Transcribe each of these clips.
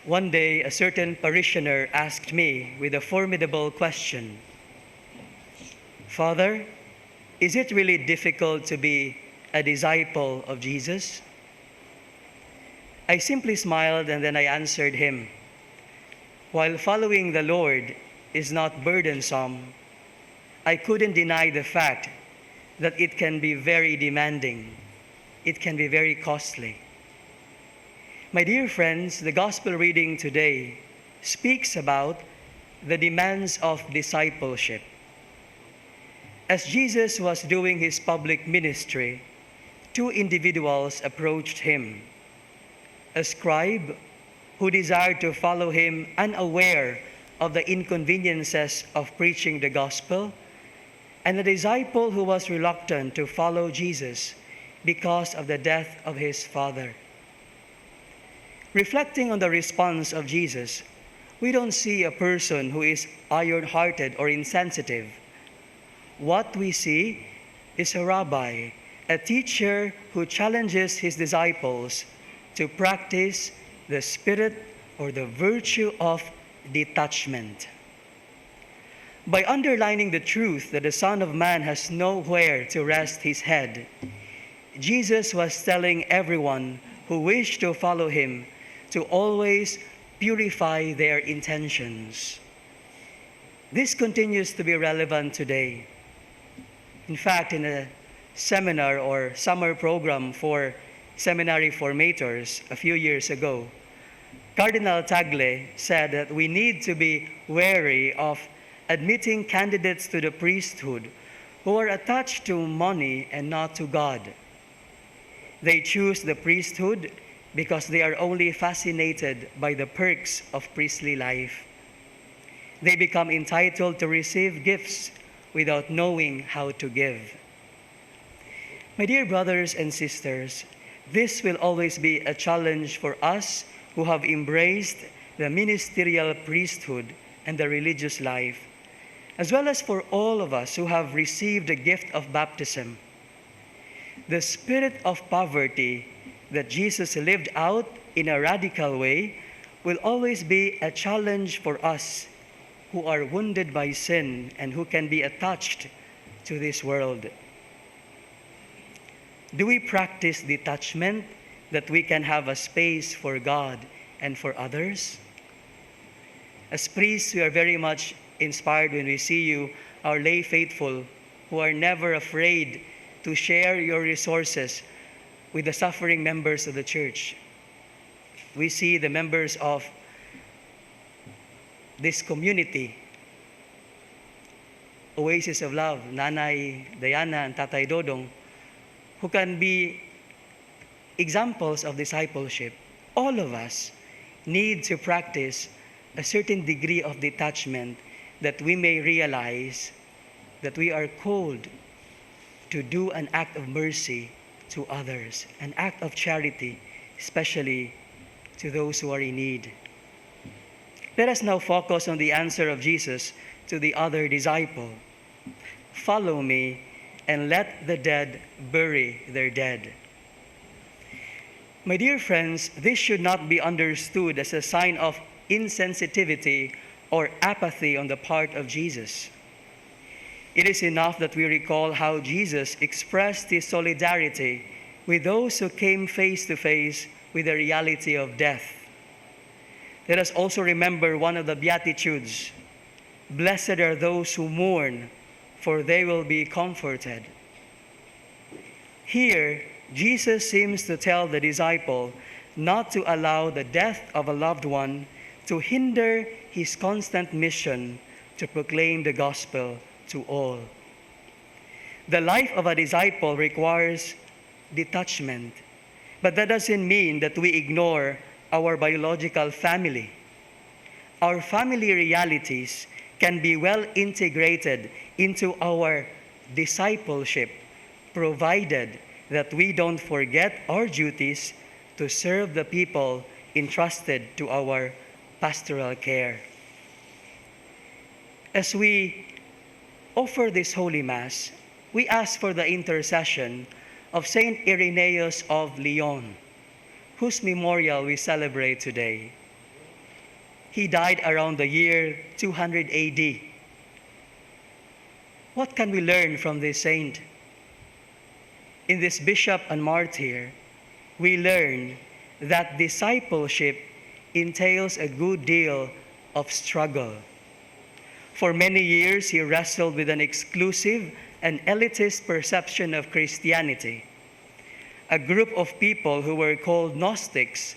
One day, a certain parishioner asked me with a formidable question, "Father, is it really difficult to be a disciple of Jesus?" I simply smiled and then I answered him, "While following the Lord is not burdensome, I couldn't deny the fact that it can be very demanding. It can be very costly." My dear friends, the gospel reading today speaks about the demands of discipleship. As Jesus was doing his public ministry, two individuals approached him: a scribe who desired to follow him unaware of the inconveniences of preaching the gospel, and a disciple who was reluctant to follow Jesus because of the death of his father. Reflecting on the response of Jesus, we don't see a person who is iron-hearted or insensitive. What we see is a rabbi, a teacher who challenges his disciples to practice the spirit or the virtue of detachment. By underlining the truth that the Son of Man has nowhere to rest his head, Jesus was telling everyone who wished to follow him to always purify their intentions. This continues to be relevant today. In fact, in a seminar or summer program for seminary formators a few years ago, Cardinal Tagle said that we need to be wary of admitting candidates to the priesthood who are attached to money and not to God. They choose the priesthood because they are only fascinated by the perks of priestly life. They become entitled to receive gifts without knowing how to give. My dear brothers and sisters, this will always be a challenge for us who have embraced the ministerial priesthood and the religious life, as well as for all of us who have received the gift of baptism. The spirit of poverty that Jesus lived out in a radical way will always be a challenge for us who are wounded by sin and who can be attached to this world. Do we practice detachment that we can have a space for God and for others? As priests, we are very much inspired when we see you, our lay faithful, who are never afraid to share your resources with the suffering members of the church. We see the members of this community, Oasis of Love, Nanay Diana and Tatay Dodong, who can be examples of discipleship. All of us need to practice a certain degree of detachment that we may realize that we are called to do an act of mercy to others, an act of charity, especially to those who are in need. Let us now focus on the answer of Jesus to the other disciple. "Follow me and let the dead bury their dead." My dear friends, this should not be understood as a sign of insensitivity or apathy on the part of Jesus. It is enough that we recall how Jesus expressed his solidarity with those who came face to face with the reality of death. Let us also remember one of the Beatitudes: "Blessed are those who mourn, for they will be comforted." Here, Jesus seems to tell the disciple not to allow the death of a loved one to hinder his constant mission to proclaim the gospel to all. The life of a disciple requires detachment, but that doesn't mean that we ignore our biological family. Our family realities can be well integrated into our discipleship, provided that we don't forget our duties to serve the people entrusted to our pastoral care. As we offer this Holy Mass, we ask for the intercession of Saint Irenaeus of Lyon, whose memorial we celebrate today. He died around the year 200 AD. What can we learn from this saint? In this bishop and martyr, we learn that discipleship entails a good deal of struggle. For many years, he wrestled with an exclusive and elitist perception of Christianity. A group of people who were called Gnostics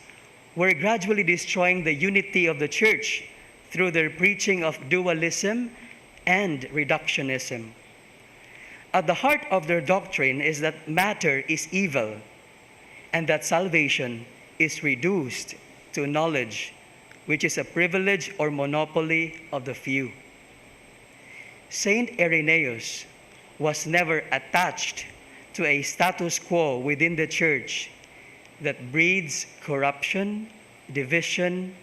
were gradually destroying the unity of the church through their preaching of dualism and reductionism. At the heart of their doctrine is that matter is evil and that salvation is reduced to knowledge, which is a privilege or monopoly of the few. Saint Irenaeus was never attached to a status quo within the church that breeds corruption, division,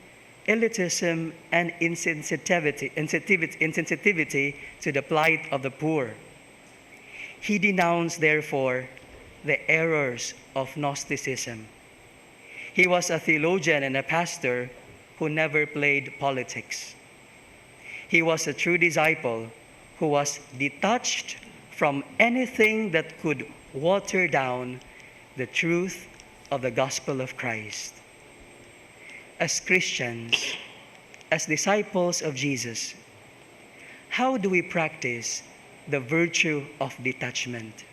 elitism, and insensitivity to the plight of the poor. He denounced, therefore, the errors of Gnosticism. He was a theologian and a pastor who never played politics. He was a true disciple who was detached from anything that could water down the truth of the gospel of Christ. As Christians, as disciples of Jesus, how do we practice the virtue of detachment?